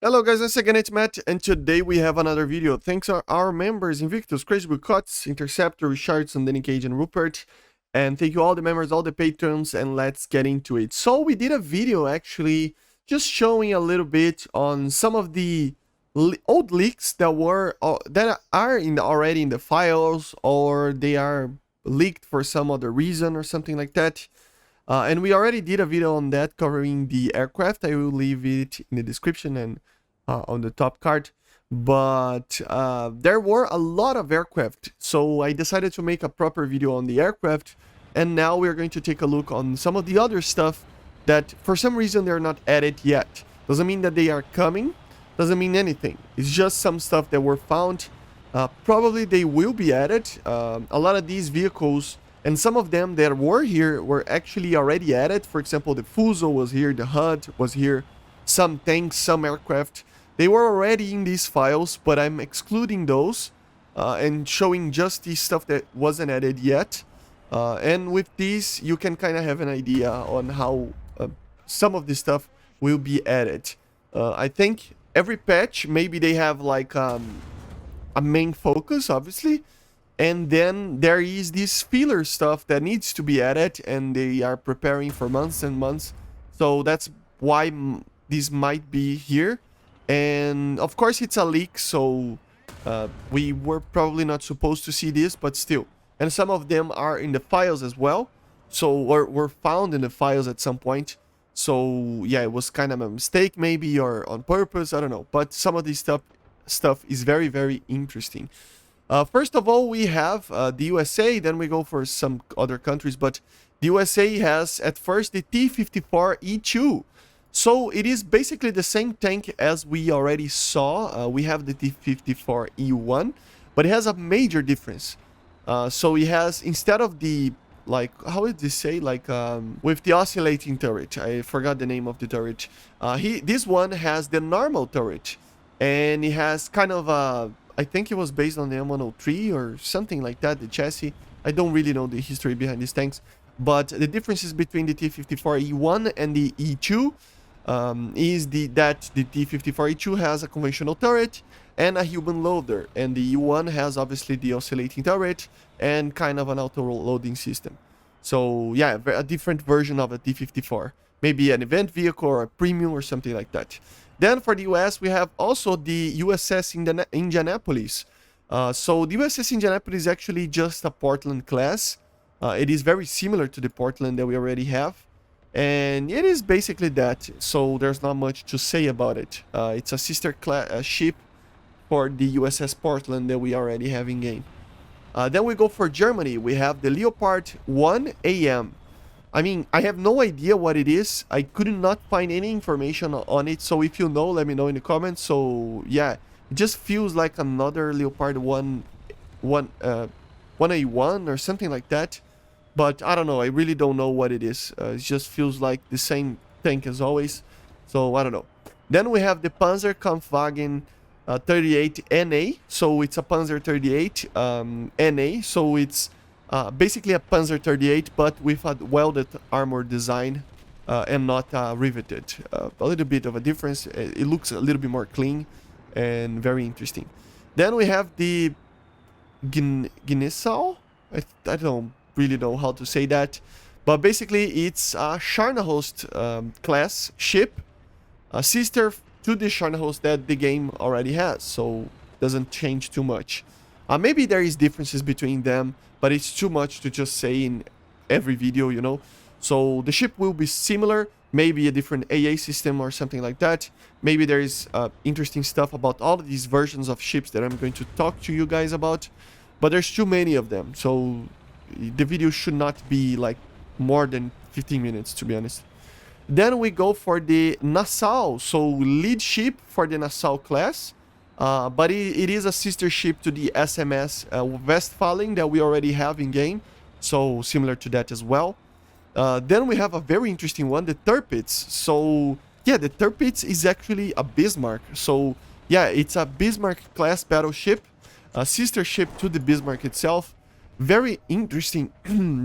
Hello guys, once again it's Matt, and today we have another video. Thanks to our members Invictus, Crazy Blue Cuts, Interceptor, Richardson, Danny Cage, and Rupert. And thank you all the members, all the patrons, and let's get into it. So we did a video actually just showing a little bit on some of the old leaks that were that are already in the files, or they are leaked for some other reason or something like that. And we already did a video on that covering the aircraft. I will leave it in the description and on the top card. But there were a lot of aircraft, so I decided to make a proper video on the aircraft. And now we're going to take a look on some of the other stuff that for some reason they're not added yet. Doesn't mean that they are coming, doesn't mean anything. It's just some stuff that were found. Probably they will be added. A lot of these vehicles, and some of them that were here were actually already added. For example, the Fuso was here, the HUD was here, some tanks, some aircraft. They were already in these files, but I'm excluding those and showing just the stuff that wasn't added yet. And with these, you can kind of have an idea on how some of this stuff will be added. I think every patch, maybe they have like a main focus, obviously. And then there is this filler stuff that needs to be added, and they are preparing for months and months. So that's why this might be here. And of course it's a leak, so we were probably not supposed to see this, but still. And some of them are in the files as well. So were found in the files at some point. So yeah, it was kind of a mistake maybe, or on purpose, I don't know. But some of this stuff is very, very interesting. First of all, we have the USA, then we go for some other countries, but the USA has at first the T-54E2. So it is basically the same tank as we already saw. We have the T-54E1, but it has a major difference. So it has, instead of the, like, how would this say, like, with the oscillating turret, I forgot the name of the turret. This one has the normal turret, and it has kind of a, I think it was based on the M103 or something like that, the chassis. I don't really know the history behind these tanks. But the differences between the T-54E1 and the E2 is that the T-54E2 has a conventional turret and a human loader. And the E1 has obviously the oscillating turret and kind of an auto-loading system. So yeah, a different version of a T-54. Maybe an event vehicle or a premium or something like that. Then for the US, we have also the USS Indianapolis. So the USS Indianapolis is actually just a Portland class. It is very similar to the Portland that we already have. And it is basically that, so there's not much to say about it. It's a sister ship for the USS Portland that we already have in game. Then we go for Germany. We have the Leopard 1 AM. I mean, I have no idea what it is. I could not find any information on it. So if you know, let me know in the comments. So yeah, it just feels like another Leopard 1A1 or something like that. But I don't know. I really don't know what it is. It just feels like the same tank as always. So I don't know. Then we have the Panzer Kampfwagen 38 NA. So it's a Panzer 38 NA. So it's basically a Panzer 38, but with a welded armor design and not riveted. A little bit of a difference. It looks a little bit more clean and very interesting. Then we have the Gnissau. I don't really know how to say that, but basically it's a Scharnhorst class ship, a sister to the Scharnhorst that the game already has, so doesn't change too much. Maybe there is differences between them, but it's too much to just say in every video, you know. So the ship will be similar, maybe a different AA system or something like that. Maybe there is interesting stuff about all of these versions of ships that I'm going to talk to you guys about, but there's too many of them, so the video should not be like more than 15 minutes, to be honest. Then we go for the Nassau, so lead ship for the Nassau class. But it is a sister ship to the SMS Westfalen that we already have in game, so similar to that as well. Then we have a very interesting one, the Tirpitz. So yeah, the Tirpitz is actually a Bismarck. So yeah, it's a Bismarck class battleship, a sister ship to the Bismarck itself. Very interesting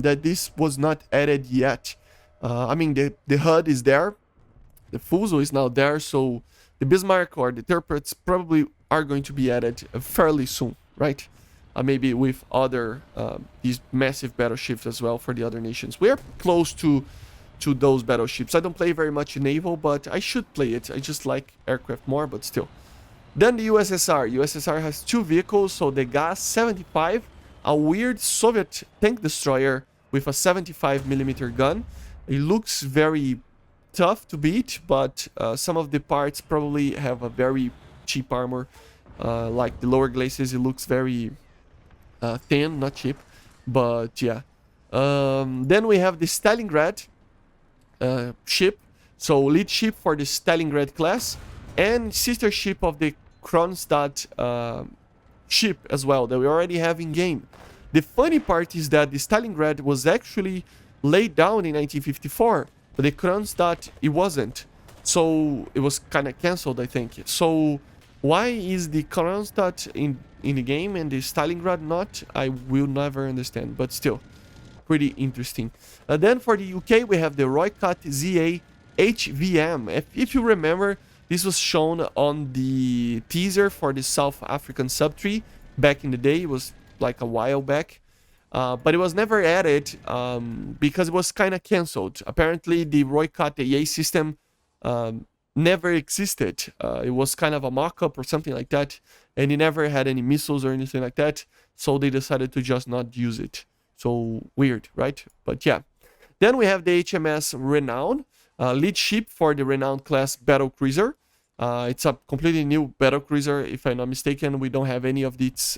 that this was not added yet. I mean, the HUD is there, the Fuso is now there, so the Bismarck or the Tirpitz probably are going to be added fairly soon, right? Maybe with other these massive battleships as well for the other nations. We're close to those battleships. I don't play very much in naval, but I should play it. I just like aircraft more, but still. Then the USSR. USSR has 2 vehicles, so the GAS-75, a weird Soviet tank destroyer with a 75mm gun. It looks very tough to beat, but some of the parts probably have a very cheap armor. Like the lower glacis, it looks very thin, not cheap, but yeah. Then we have the Stalingrad ship, so lead ship for the Stalingrad class, and sister ship of the Kronstadt ship as well that we already have in game. The funny part is that the Stalingrad was actually laid down in 1954, but the Kronstadt it wasn't, so it was kind of cancelled, I think. So why is the Kronstadt in the game and the Stalingrad not? I will never understand, but still pretty interesting. Then for the UK we have the Roycat ZA HVM. If you remember, this was shown on the teaser for the South African sub-tree back in the day. It was like a while back. But it was never added because it was kind of cancelled. Apparently, the Roycat AA system never existed. It was kind of a mock-up or something like that, and it never had any missiles or anything like that, so they decided to just not use it. So weird, right? But yeah. Then we have the HMS Renown, lead ship for the Renown class battle cruiser. It's a completely new battle cruiser, if I'm not mistaken. We don't have any of these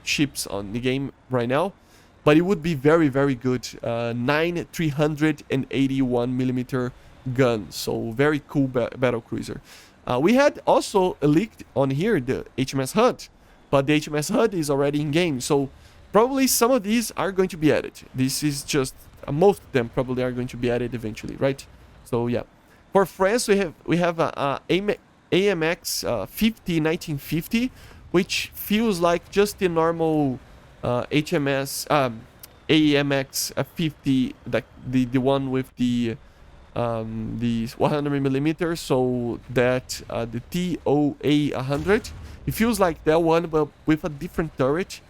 ships on the game right now, but it would be very, very good. 9 381mm guns, so very cool battle cruiser. We had also leaked on here the HMS Hunt, but the HMS Hunt is already in game, so probably some of these are going to be added. This is just most of them probably are going to be added eventually, right? So yeah. For France, we have a AMX 50 1950, which feels like just the normal HMS AMX 50, like the one with the 100mm, so that the TOA 100. It feels like that one, but with a different turret.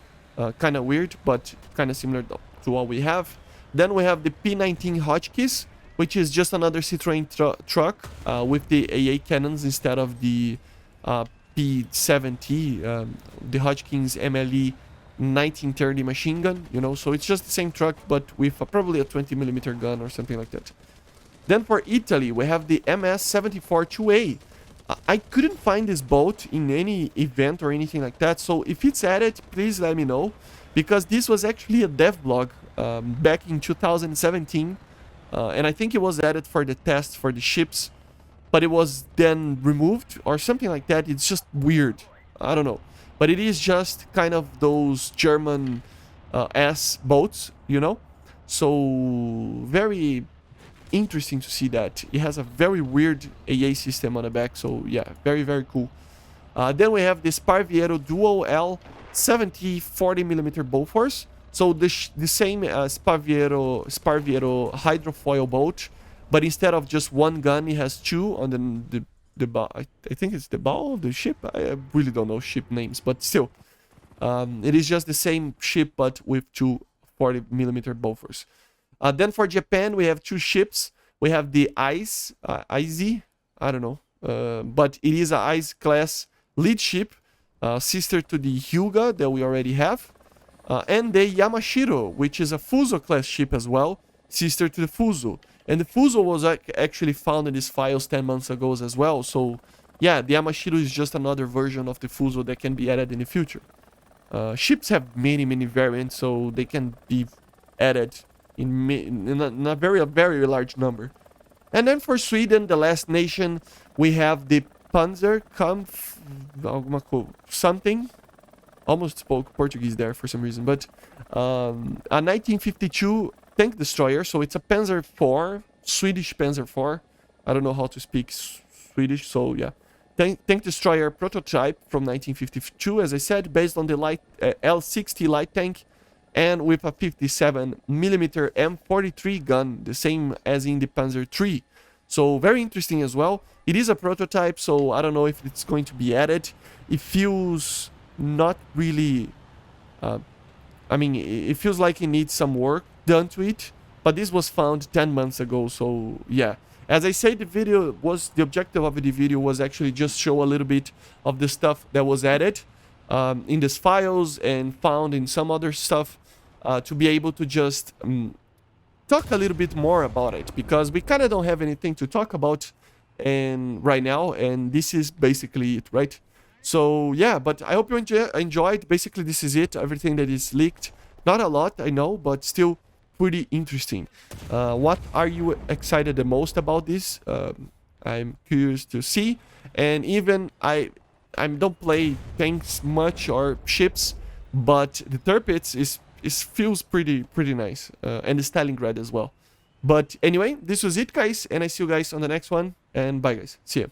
Kind of weird, but kind of similar to what we have. Then we have the P19 Hotchkiss, which is just another Citroën truck with the AA cannons instead of the P70, the Hotchkiss MLE 1930 machine gun, you know, so it's just the same truck, but with probably a 20mm gun or something like that. Then for Italy, we have the MS-74-2A. I couldn't find this boat in any event or anything like that, so if it's added, please let me know, because this was actually a devlog back in 2017, and I think it was added for the test for the ships, but it was then removed or something like that. It's just weird. I don't know. But it is just kind of those German S boats, you know? So very interesting to see that. It has a very weird AA system on the back, so yeah, very, very cool. Then we have the Sparviero Dual L 70 40mm Bofors. So the same Sparviero hydrofoil boat, but instead of just one gun, it has two on the I think it's the bow of the ship. I really don't know ship names, but still, it is just the same ship but with two 40mm Bofors. Then for Japan, we have two ships. We have the IZ, I don't know, but it is a IZ class lead ship, sister to the Hyuga that we already have, and the Yamashiro, which is a Fuso class ship as well, sister to the Fuso. And the Fuso was actually found in these files 10 months ago as well. So yeah, the Yamashiro is just another version of the Fuso that can be added in the future. Ships have many, many variants, so they can be added in a very, very large number. And then for Sweden, the last nation, we have the Panzerkampf something. Almost spoke Portuguese there for some reason, but a 1952 tank destroyer. So it's a Panzer IV, Swedish Panzer IV. I don't know how to speak Swedish, so yeah. Tank destroyer prototype from 1952, as I said, based on the light L60 light tank, and with a 57mm M43 gun, the same as in the Panzer III. So very interesting as well. It is a prototype, so I don't know if it's going to be added. It feels not really I mean, it feels like it needs some work done to it, but this was found 10 months ago, so yeah. As I said, the objective of the video was actually just show a little bit of the stuff that was added in these files and found in some other stuff to be able to just talk a little bit more about it, because we kind of don't have anything to talk about and right now, and this is basically it, right? So yeah, but I hope you enjoyed. Basically, this is it. Everything that is leaked. Not a lot, I know, but still pretty interesting. What are you excited the most about this? I'm curious to see. And even I don't play tanks much or ships, but the Tirpitz is feels pretty nice, and the Stalingrad as well. But anyway, this was it, guys, and I see you guys on the next one. And bye, guys. See ya.